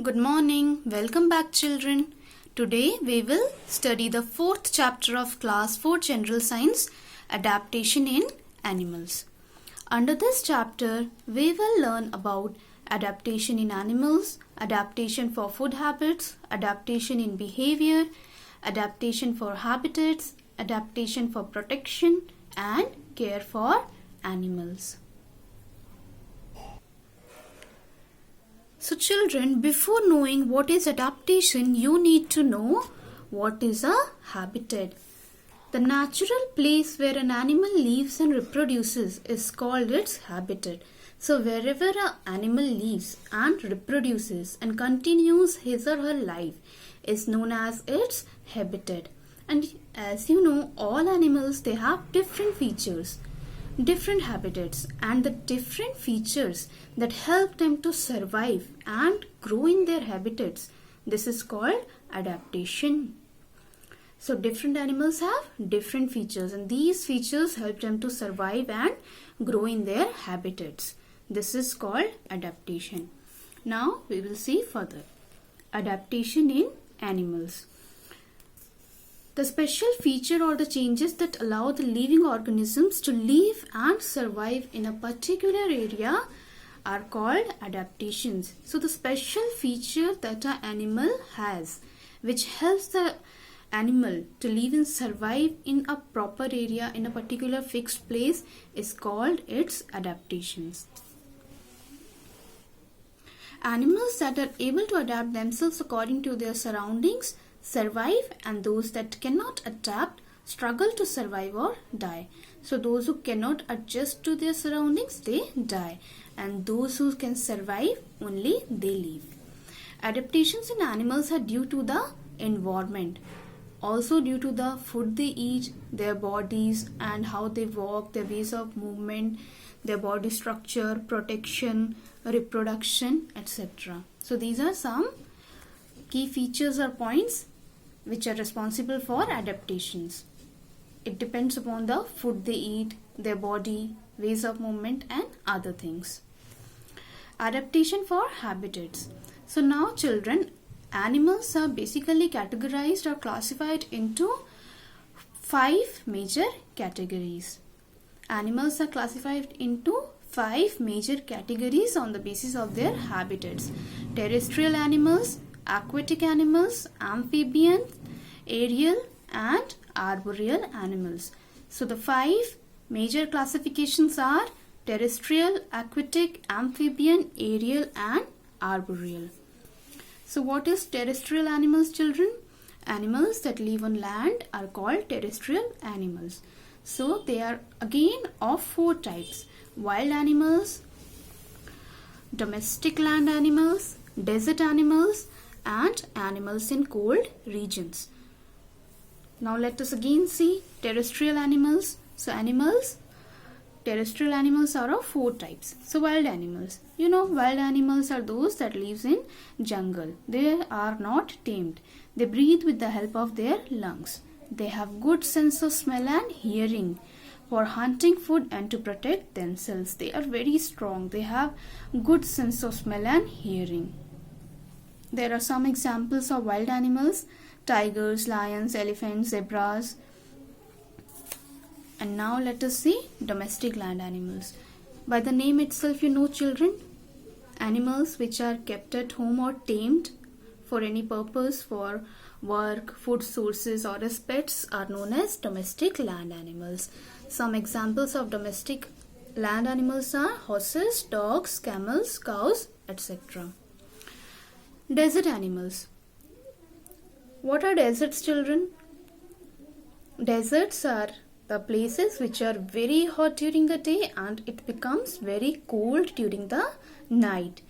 Good morning. Welcome back, children. Today we will study the fourth chapter of Class 4 General Science, Adaptation in Animals. Under this chapter, we will learn about adaptation in animals, adaptation for food habits, adaptation in behavior, adaptation for habitats, adaptation for protection, and care for animals. So children, before knowing what is adaptation, you need to know what is a habitat. The natural place where an animal lives and reproduces is called its habitat. So wherever an animal lives and reproduces and continues his or her life is known as its habitat. And as you know, all animals, they have different features, different habitats, and the different features that help them to survive and grow in their habitats. This is called adaptation. So different animals have different features, and these features help them to survive and grow in their habitats. This is called adaptation. Now we will see further. Adaptation in animals. The special feature or the changes that allow the living organisms to live and survive in a particular area are called adaptations. So the special feature that an animal has, which helps the animal to live and survive in a proper area, in a particular fixed place, is called its adaptations. Animals that are able to adapt themselves according to their surroundings survive, and those that cannot adapt struggle to survive or die. So those who cannot adjust to their surroundings, they die, and those who can survive, only they live. Adaptations in animals are due to the environment, also due to the food they eat, their bodies and how they walk, their ways of movement, their body structure, protection, reproduction, etc. So these are some key features or points which are responsible for adaptations. It depends upon the food they eat, their body, ways of movement, and other things. Adaptation for habitats. So now children, animals are basically categorized or classified into 5 major categories. Animals are classified into 5 major categories on the basis of their habitats. Terrestrial animals, aquatic animals, amphibian, aerial, and arboreal animals. So the 5 major classifications are terrestrial, aquatic, amphibian, aerial, and arboreal. So what is terrestrial animals, children? Animals that live on land are called terrestrial animals. So they are again of 4 types: wild animals, domestic land animals, desert animals, and animals in cold regions. Now let us again see terrestrial animals. So terrestrial animals are of 4 types. So wild animals. You know, wild animals are those that lives in jungle. They are not tamed. They breathe with the help of their lungs. They have good sense of smell and hearing for hunting food and to protect themselves. They are very strong. They have good sense of smell and hearing. There are some examples of wild animals: tigers, lions, elephants, zebras. And now let us see domestic land animals. By the name itself, you know, children, animals which are kept at home or tamed for any purpose, for work, food sources, or as pets, are known as domestic land animals. Some examples of domestic land animals are horses, dogs, camels, cows, etc. Desert animals. What are deserts, children? Deserts are the places which are very hot during the day and it becomes very cold during the night.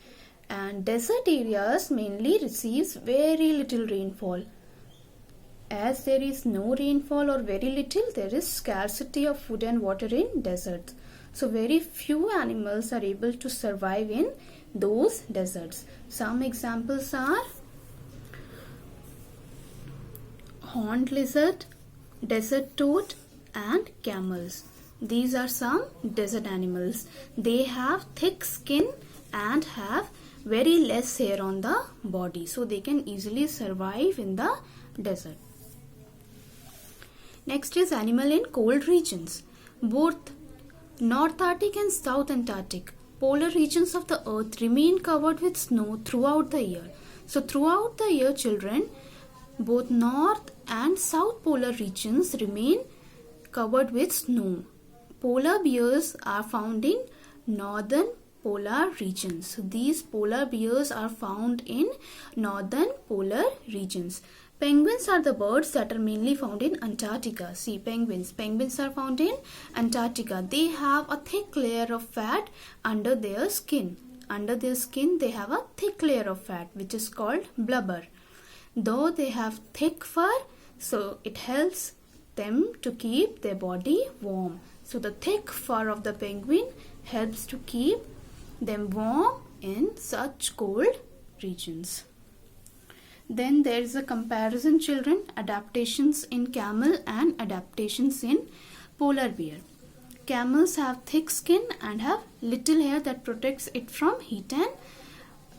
And desert areas mainly receives very little rainfall. As there is no rainfall or very little, there is scarcity of food and water in deserts. So very few animals are able to survive in those deserts. Some examples are horned lizard, desert toad, and camels. These are some desert animals. They have thick skin and have very less hair on the body, so they can easily survive in the desert. Next is animal in cold regions. Both North Arctic and South Antarctic polar regions of the earth remain covered with snow throughout the year. So throughout the year, children, both North and South polar regions remain covered with snow. Polar bears are found in northern polar regions. So these polar bears are found in northern polar regions. Penguins are the birds that are mainly found in Antarctica. See, penguins. Penguins are found in Antarctica. They have a thick layer of fat under their skin. Under their skin, they have a thick layer of fat, which is called blubber. Though they have thick fur, so it helps them to keep their body warm. So the thick fur of the penguin helps to keep them warm in such cold regions. Then there is a comparison, children, adaptations in camel and adaptations in polar bear. Camels have thick skin and have little hair that protects it from heat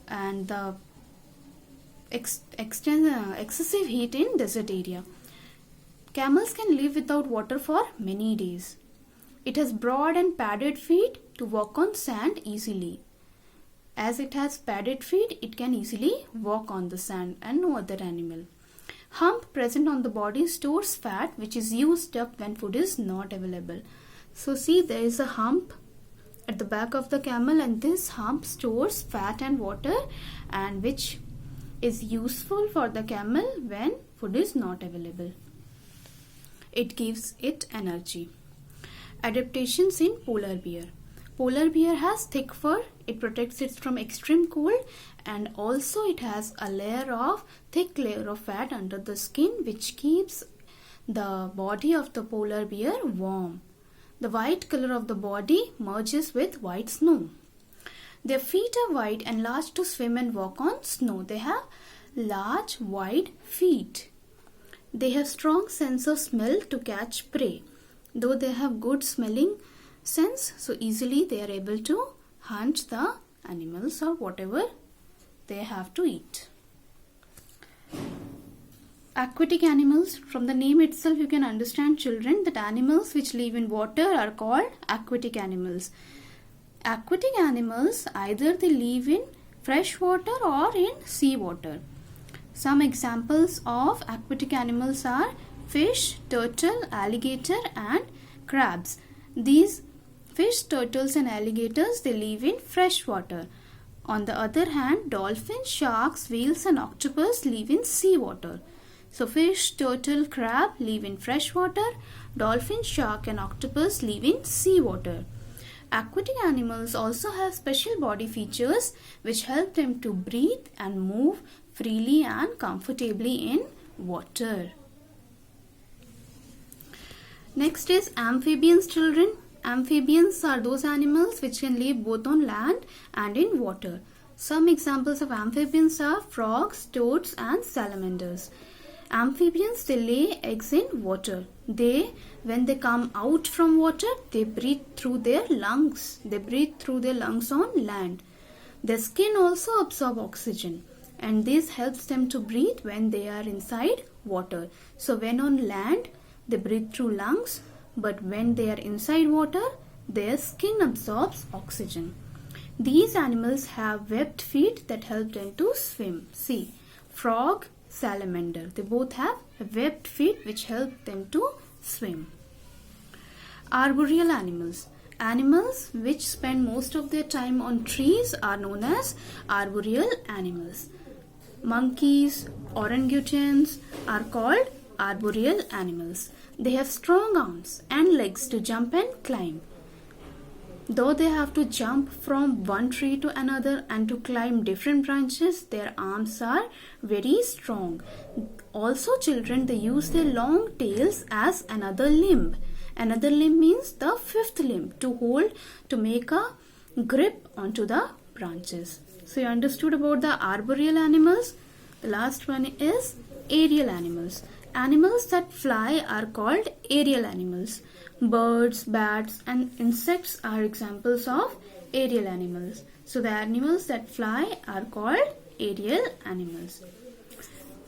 and the excessive heat in desert area. Camels can live without water for many days. It has broad and padded feet to walk on sand easily. As it has padded feet, it can easily walk on the sand, and no other animal. Hump present on the body stores fat which is used up when food is not available. So see, there is a hump at the back of the camel, and this hump stores fat and water, and which is useful for the camel when food is not available. It gives it energy. Adaptations in polar bear. Polar bear has thick fur. It protects it from extreme cold, and also it has a thick layer of fat under the skin which keeps the body of the polar bear warm. The white color of the body merges with white snow. Their feet are white and large to swim and walk on snow. They have large wide feet. They have strong sense of smell to catch prey. Though they have good smelling sense, so easily they are able to hunt the animals or whatever they have to eat. Aquatic animals. From the name itself you can understand, children, that animals which live in water are called aquatic animals. Aquatic animals, either they live in fresh water or in sea water. Some examples of aquatic animals are fish, turtle, alligator and crabs. These fish, turtles and alligators, they live in fresh water. On the other hand, dolphins, sharks, whales and octopus live in sea water. So fish, turtle, crab live in fresh water. Dolphin, shark and octopus live in sea water. Aquatic animals also have special body features which help them to breathe and move freely and comfortably in water. Next is amphibians, children. Amphibians are those animals which can live both on land and in water. Some examples of amphibians are frogs, toads and salamanders. Amphibians, they lay eggs in water. When they come out from water, they breathe through their lungs. They breathe through their lungs on land. Their skin also absorbs oxygen, and this helps them to breathe when they are inside water. So when on land, they breathe through lungs, but when they are inside water, their skin absorbs oxygen. These animals have webbed feet that help them to swim. See, frog, salamander, they both have webbed feet which help them to swim. Arboreal animals. Animals which spend most of their time on trees are known as arboreal animals. Monkeys, orangutans are called arboreal animals. They have strong arms and legs to jump and climb. Though they have to jump from one tree to another and to climb different branches, their arms are very strong. Also, children, they use their long tails as another limb. Another limb means the fifth limb to make a grip onto the branches. So you understood about the arboreal animals. The last one is aerial animals. Animals that fly are called aerial animals. Birds, bats and insects are examples of aerial animals. So the animals that fly are called aerial animals.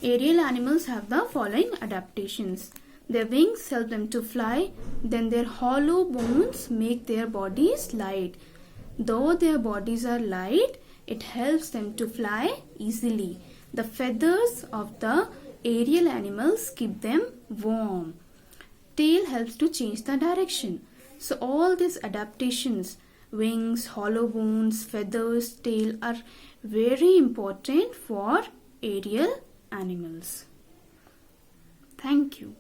Aerial animals have the following adaptations. Their wings help them to fly, then their hollow bones make their bodies light. Though their bodies are light, it helps them to fly easily. The feathers of the aerial animals keep them warm. Tail helps to change the direction. So all these adaptations, wings, hollow bones, feathers, tail, are very important for aerial animals. Thank you.